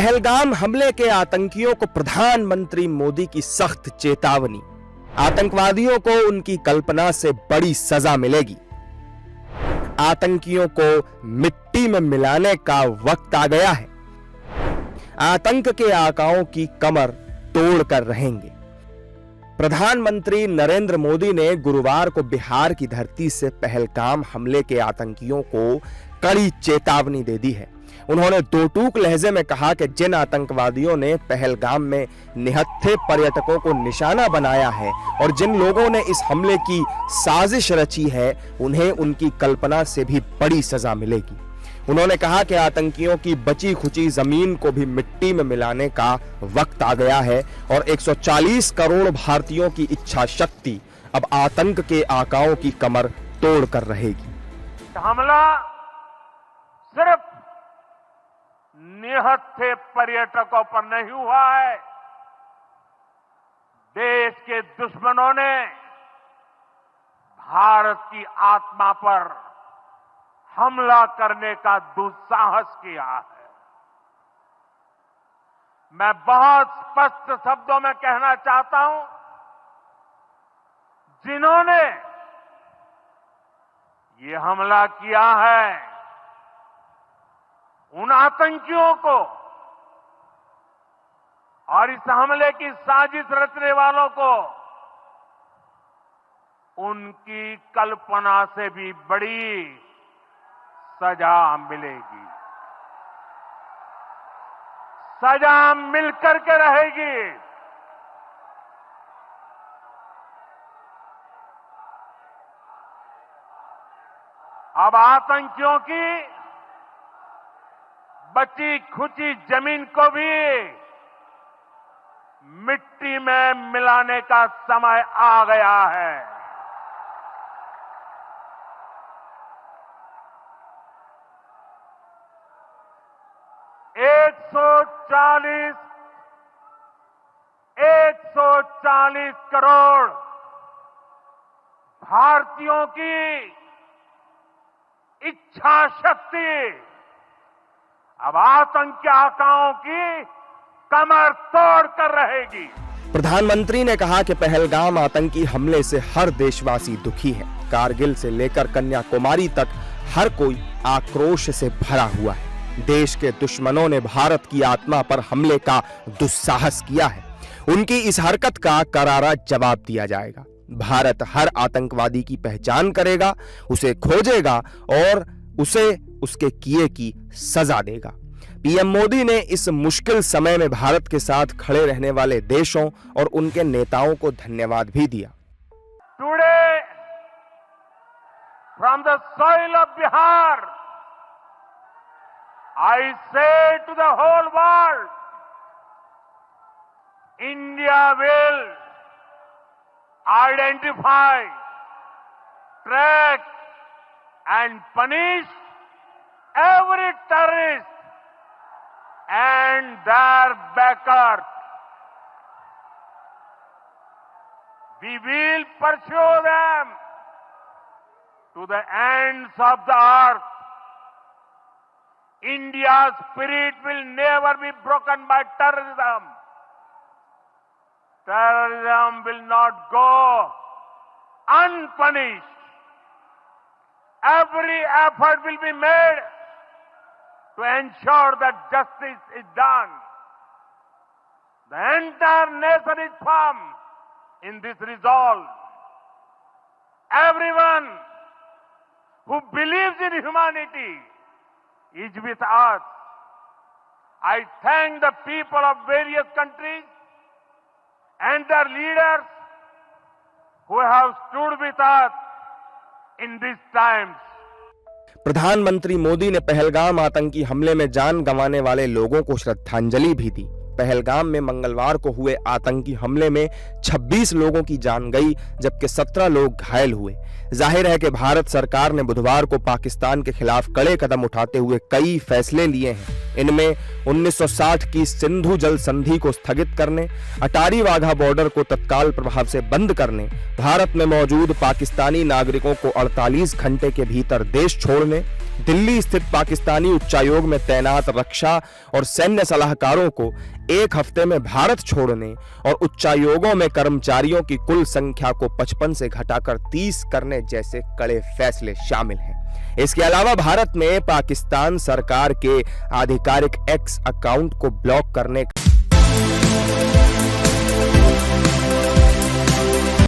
पहलगाम हमले के आतंकियों को प्रधानमंत्री मोदी की सख्त चेतावनी। आतंकवादियों को उनकी कल्पना से बड़ी सजा मिलेगी। आतंकियों को मिट्टी में मिलाने का वक्त आ गया है। आतंक के आकाओं की कमर तोड़कर रहेंगे। प्रधानमंत्री नरेंद्र मोदी ने गुरुवार को बिहार की धरती से पहलगाम हमले के आतंकियों को कड़ी चेतावनी दे दी है। उन्होंने दो टूक लहजे में कहा कि जिन आतंकवादियों ने पहलगाम में निहत्थे पर्यटकों को निशाना बनाया है और जिन लोगों ने इस हमले की साजिश रची है, उन्हें उनकी कल्पना से भी बड़ी सजा मिलेगी। उन्होंने कहा कि आतंकियों की बची खुची जमीन को भी मिट्टी में मिलाने का वक्त आ गया है और 140 करोड़ भारतीयों की इच्छा शक्ति अब आतंक के आकाओं की कमर तोड़कर रहेगी। हमला सिर्फ निहत्थे पर्यटकों पर नहीं हुआ है। देश के दुश्मनों ने भारत की आत्मा पर हमला करने का दुस्साहस किया है। मैं बहुत स्पष्ट शब्दों में कहना चाहता हूं, जिन्होंने ये हमला किया है, उन आतंकियों को और इस हमले की साजिश रचने वालों को उनकी कल्पना से भी बड़ी सजा मिलेगी। सजा मिलकर के रहेगी। अब आतंकियों की बची खुची जमीन को भी मिट्टी में मिलाने का समय आ गया है। एक सौ चालीस करोड़ भारतीयों की इच्छा शक्ति अब आतंक के आकाओं की कमर तोड़ कर रहेगी। प्रधानमंत्री ने कहा कि पहलगाम आतंकी हमले से हर देशवासी दुखी है। कारगिल से लेकर कन्याकुमारी तक हर कोई आक्रोश से भरा हुआ है। देश के दुश्मनों ने भारत की आत्मा पर हमले का दुस्साहस किया है। उनकी इस हरकत का करारा जवाब दिया जाएगा। भारत हर आतंकवादी की पहचान करेगा, उसे खोजेगा और उसे उसके किए की सजा देगा। पीएम मोदी ने इस मुश्किल समय में भारत के साथ खड़े रहने वाले देशों और उनके नेताओं को धन्यवाद भी दिया। Today from the soil of Bihar I say to the whole world, India will identify, track and punish every terrorist and their backers. We will pursue them to the ends of the earth. India's spirit will never be broken by terrorism. Terrorism will not go unpunished. Every effort will be made to ensure that justice is done. The entire nation is firm in this resolve. Everyone who believes in humanity is with us. I thank the people of various countries and their leaders who have stood with us in these times. प्रधानमंत्री मोदी ने पहलगाम आतंकी हमले में जान गंवाने वाले लोगों को श्रद्धांजलि भी दी। पहलगाम में मंगलवार को हुए आतंकी हमले में 26 लोगों की जान गई, जबकि 17 लोग घायल हुए। जाहिर है कि भारत सरकार ने बुधवार को पाकिस्तान के खिलाफ कड़े कदम उठाते हुए कई फैसले लिए हैं। इनमें 1960 की सिंधु जल संधि को स्थगित करने, अटारी वाघा बॉर्डर को तत्काल प्रभाव से बंद करने, भारत में मौजूद पाकिस्तानी नागरिकों को 48 घंटे के भीतर देश छोड़ने, दिल्ली स्थित पाकिस्तानी उच्चायोग में तैनात रक्षा और सैन्य सलाहकारों को एक हफ्ते में भारत छोड़ने और उच्चायोगों में कर्मचारियों की कुल संख्या को 55 से घटाकर 30 करने जैसे कड़े फैसले शामिल हैं। इसके अलावा भारत में पाकिस्तान सरकार के आधिकारिक एक्स अकाउंट को ब्लॉक करने